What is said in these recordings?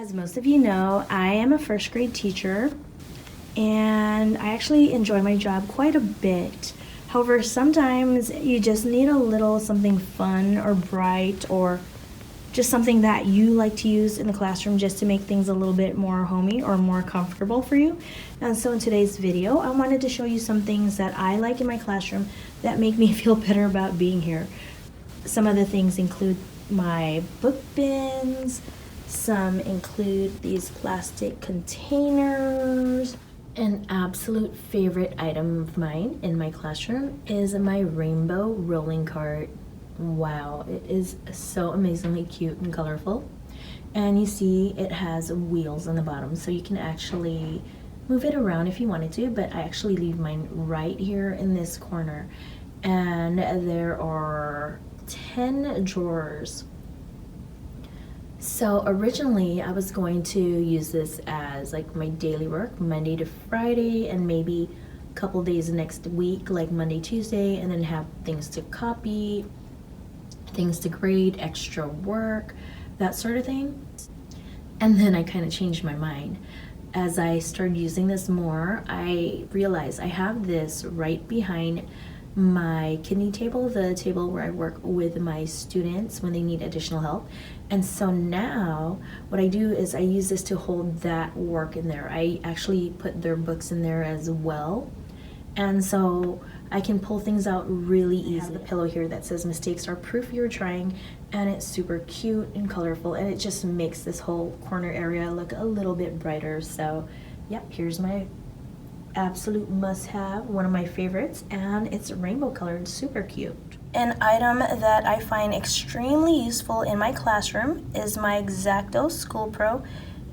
As most of you know, I am a first grade teacher and I actually enjoy my job quite a bit. However, sometimes you just need a little something fun or bright or just something that you like to use in the classroom just to make things a little bit more homey or more comfortable for you. And so in today's video, I wanted to show you some things that I like in my classroom that make me feel better about being here. Some of the things include my book bins. Some include these plastic containers. An absolute favorite item of mine in my classroom is my rainbow rolling cart. Wow, it is so amazingly cute and colorful. And you see it has wheels on the bottom, so you can actually move it around if you wanted to, but I actually leave mine right here in this corner. And there are 10 drawers. So originally I was going to use this as like my daily work, Monday to Friday, and maybe a couple days next week, like Monday, Tuesday, and then have things to copy, things to grade, extra work, that sort of thing. And then I kind of changed my mind. As I started using this more, I realized I have this right behind my kidney table, the table where I work with my students when they need additional help. And so now what I do is I use this to hold that work in there. I actually put their books in there as well. And so I can pull things out really easily. I have the pillow here that says mistakes are proof you're trying, and it's super cute and colorful, and it just makes this whole corner area look a little bit brighter. So yep, here's my absolute must-have, one of my favorites, and it's rainbow colored, super cute. An item that I find extremely useful in my classroom is my X-Acto School Pro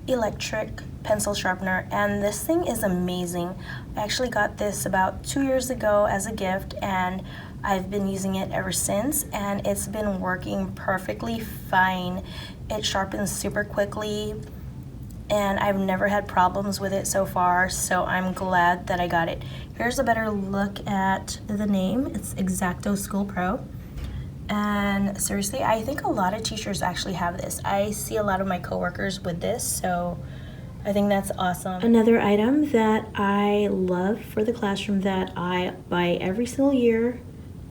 electric pencil sharpener, and this thing is amazing. I actually got this about 2 years ago as a gift, and I've been using it ever since, and it's been working perfectly fine. It sharpens super quickly, and I've never had problems with it so far, so I'm glad that I got it. Here's a better look at the name. It's X-Acto School Pro. And seriously, I think a lot of teachers actually have this. I see a lot of my coworkers with this, so I think that's awesome. Another item that I love for the classroom that I buy every single year,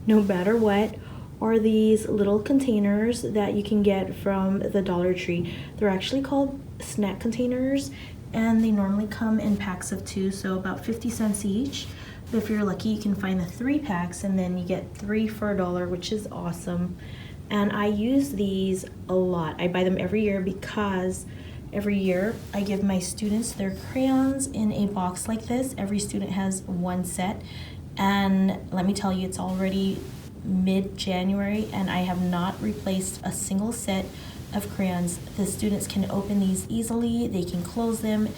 no matter what, are these little containers that you can get from the Dollar Tree. They're actually called snack containers, and they normally come in packs of 2, so about 50 cents each. But if you're lucky, you can find the 3 packs, and then you get 3 for $1, which is awesome. And I use these a lot. I buy them every year because every year I give my students their crayons in a box like this. Every student has 1 set, and let me tell you, it's already mid-January and I have not replaced a single set of crayons. The students can open these easily, they can close them,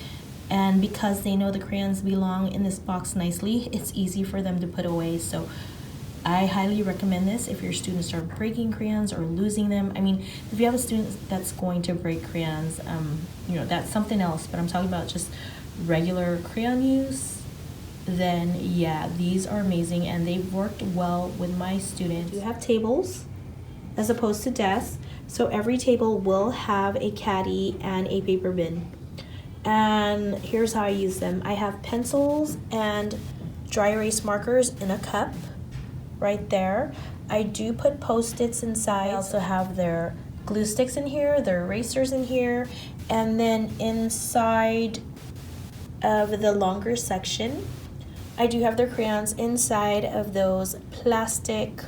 and because they know the crayons belong in this box nicely, it's easy for them to put away. So I highly recommend this if your students are breaking crayons or losing them. I mean, if you have a student that's going to break crayons, you know, that's something else, but I'm talking about just regular crayon use, then yeah, these are amazing, and they've worked well with my students. You have tables as opposed to desks, so every table will have a caddy and a paper bin. And here's how I use them. I have pencils and dry erase markers in a cup right there. I do put Post-its inside. I also have their glue sticks in here, their erasers in here, and then inside of the longer section, I do have their crayons inside of those plastic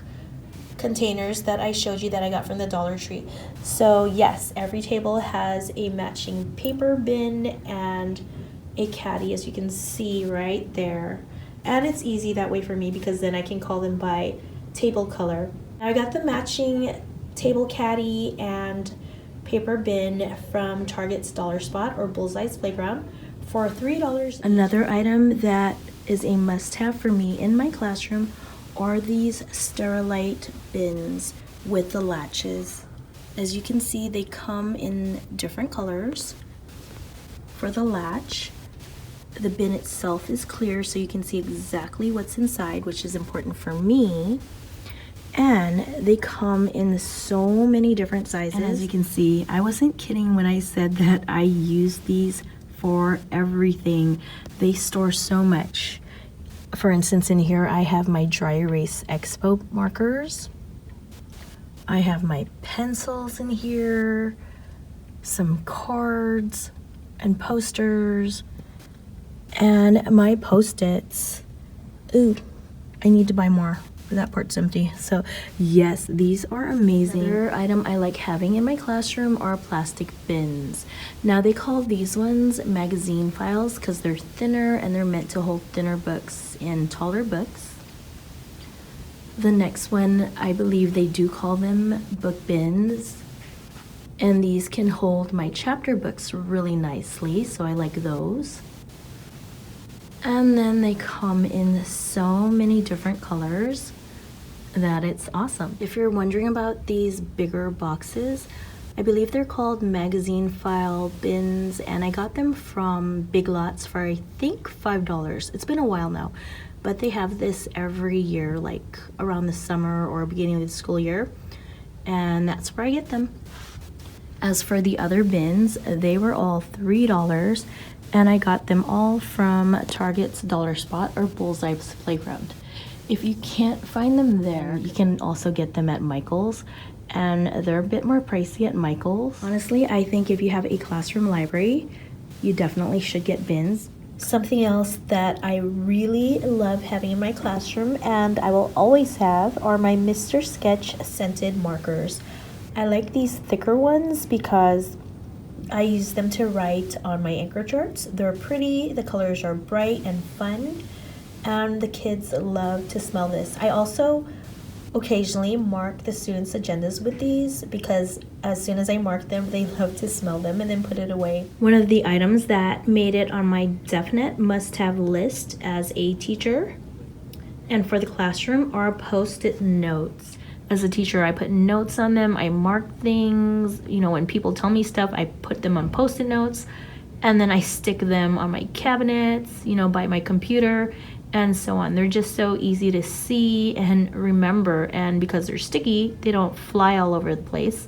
containers that I showed you that I got from the Dollar Tree. So yes, every table has a matching paper bin and a caddy, as you can see right there. And it's easy that way for me because then I can call them by table color. I got the matching table caddy and paper bin from Target's Dollar Spot or Bullseye's Playground for $3. Another item that is a must-have for me in my classroom are these Sterilite bins with the latches. As you can see, they come in different colors for the latch. The bin itself is clear, so you can see exactly what's inside, which is important for me. And they come in so many different sizes. And as you can see, I wasn't kidding when I said that I use these for everything. They store so much. For instance, in here I have my dry erase expo markers. I have my pencils in here, some cards and posters, and my Post-its. Ooh, I need to buy more. That part's empty. So yes, these are amazing. Another item I like having in my classroom are plastic bins. Now they call these ones magazine files because they're thinner and they're meant to hold thinner books and taller books. The next one, I believe they do call them book bins. And these can hold my chapter books really nicely, so I like those. And then they come in so many different colors that it's awesome. If you're wondering about these bigger boxes, I believe they're called magazine file bins, and I got them from Big Lots for I think $5. It's been a while now, but they have this every year, like around the summer or beginning of the school year, and that's where I get them. As for the other bins, they were all $3, and I got them all from Target's Dollar Spot or Bullseye's Playground. If you can't find them there, you can also get them at Michael's, and they're a bit more pricey at Michael's. Honestly, I think if you have a classroom library, you definitely should get bins. Something else that I really love having in my classroom, and I will always have, are my Mr. Sketch scented markers. I like these thicker ones because I use them to write on my anchor charts. They're pretty, the colors are bright and fun, and the kids love to smell this. I also occasionally mark the students' agendas with these because as soon as I mark them, they love to smell them and then put it away. One of the items that made it on my definite must-have list as a teacher and for the classroom are Post-it notes. As a teacher, I put notes on them, I mark things, you know, when people tell me stuff, I put them on Post-it notes, and then I stick them on my cabinets, you know, by my computer, and so on. They're just so easy to see and remember, and because they're sticky, they don't fly all over the place.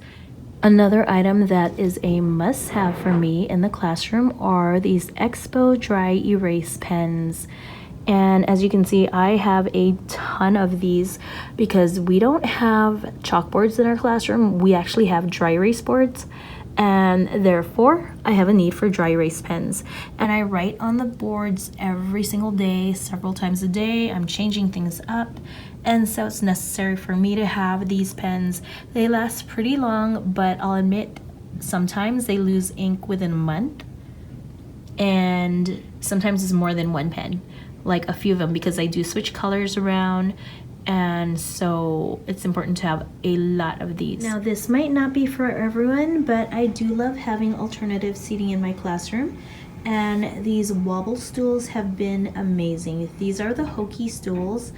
Another item that is a must-have for me in the classroom are these Expo Dry Erase pens. And as you can see, I have a ton of these because we don't have chalkboards in our classroom. We actually have dry erase boards, and therefore I have a need for dry erase pens. And I write on the boards every single day, several times a day. I'm changing things up, and so it's necessary for me to have these pens. They last pretty long, but I'll admit sometimes they lose ink within a month, and sometimes it's more than one pen, like a few of them, because I do switch colors around, and so it's important to have a lot of these. Now this might not be for everyone, but I do love having alternative seating in my classroom, and these wobble stools have been amazing. These are the Hokey stools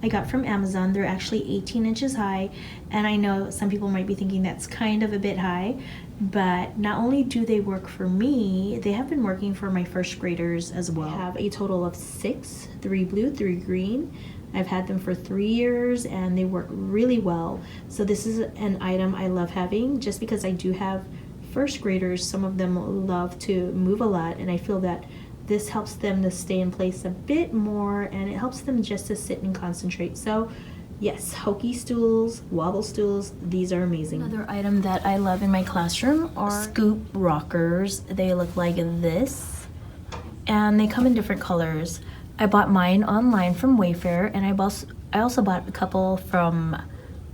I got from Amazon. They're actually 18 inches high, and I know some people might be thinking that's kind of a bit high, but not only do they work for me, they have been working for my first graders as well. I have a total of 6, 3 blue, 3 green. I've had them for 3 years and they work really well. So this is an item I love having just because I do have first graders. Some of them love to move a lot, and I feel that this helps them to stay in place a bit more, and it helps them just to sit and concentrate. So yes, Hokey stools, wobble stools, these are amazing. Another item that I love in my classroom are Goop rockers. They look like this, and they come in different colors. I bought mine online from Wayfair, and I also bought a couple from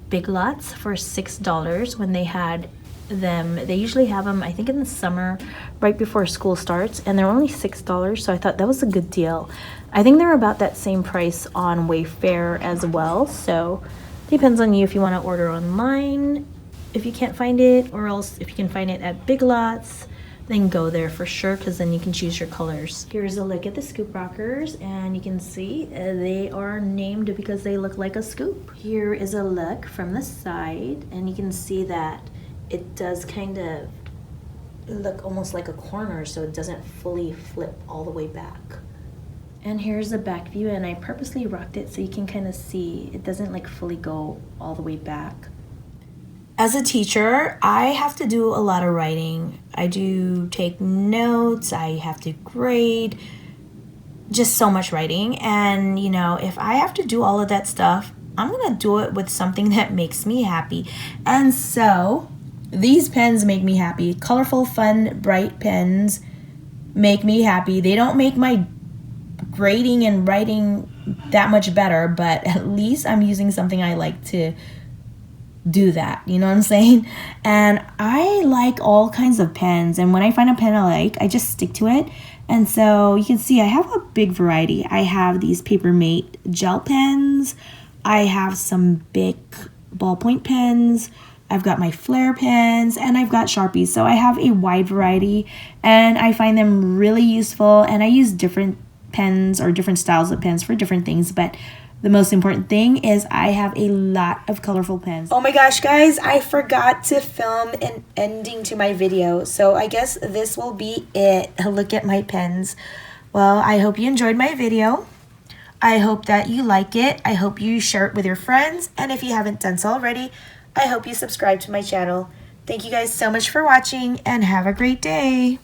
Big Lots for $6 when they had them. They usually have them, I think, in the summer right before school starts, and they're only $6, so I thought that was a good deal. I think they're about that same price on Wayfair as well, so depends on you if you want to order online if you can't find it, or else if you can find it at Big Lots, then go there for sure, because then you can choose your colors. Here's a look at the scoop rockers, and you can see they are named because they look like a scoop. Here is a look from the side, and you can see that it does kind of look almost like a corner, so it doesn't fully flip all the way back. And here's the back view, and I purposely rocked it so you can kind of see it doesn't like fully go all the way back. As a teacher, I have to do a lot of writing. I do take notes, I have to grade, just so much writing. And you know, if I have to do all of that stuff, I'm gonna do it with something that makes me happy. And so these pens make me happy. Colorful, fun, bright pens make me happy. They don't make my grading and writing that much better, but at least I'm using something I like to do that, you know what I'm saying? And I like all kinds of pens, and when I find a pen I like, I just stick to it. And so you can see I have a big variety. I have these Papermate gel pens, I have some Bic ballpoint pens, I've got my Flair pens, and I've got Sharpies. So I have a wide variety, and I find them really useful, and I use different pens or different styles of pens for different things, but the most important thing is I have a lot of colorful pens. Oh my gosh, guys, I forgot to film an ending to my video, so I guess this will be it. Look at my pens. Well, I hope you enjoyed my video. I hope that you like it. I hope you share it with your friends, and if you haven't done so already, I hope you subscribe to my channel. Thank you guys so much for watching, and have a great day.